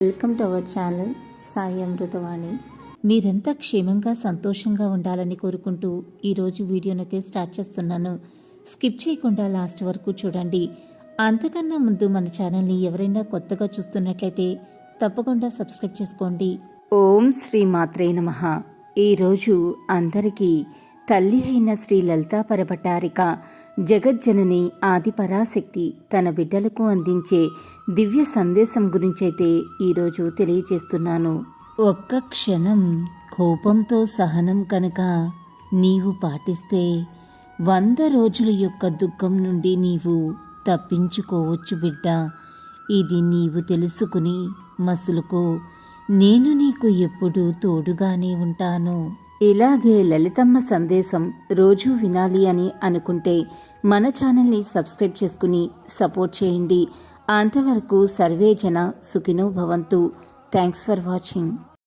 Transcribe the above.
Welcome to our channel Sai Amruthavani. మీరంతా క్షేమంగా సంతోషంగా ఉండాలని కోరుకుంటూ ఈరోజు వీడియోనైతే స్టార్ట్ చేస్తున్నాను. స్కిప్ చేయకుండా లాస్ట్ వరకు చూడండి. అంతకన్నా ముందు మన ఛానల్ని ఎవరైనా కొత్తగా చూస్తున్నట్లయితే తప్పకుండా సబ్స్క్రైబ్ చేసుకోండి. ఓం శ్రీ మాత్రే నమః. ఈరోజు అందరికీ తల్లి అయిన శ్రీ లలితా పరభట్టారిక జగజ్జనని ఆదిపరాశక్తి తన బిడ్డలకు అందించే దివ్య సందేశం గురించైతే ఈరోజు తెలియజేస్తున్నాను. ఒక్క క్షణం కోపంతో సహనం కనుక నీవు పాటిస్తే 100 రోజుల యొక్క దుఃఖం నుండి నీవు తప్పించుకోవచ్చు బిడ్డ. ఇది నీవు తెలుసుకుని మసులుకో. నేను నీకు ఎప్పుడూ తోడుగానే ఉంటాను. ఇలాగే లలితమ్మ సందేశం రోజూ వినాలి అని అనుకుంటే మన ఛానల్ని సబ్స్క్రైబ్ చేసుకుని సపోర్ట్ చేయండి. అంతవరకు సర్వే జన సుఖినో భవంతు. Thanks for watching.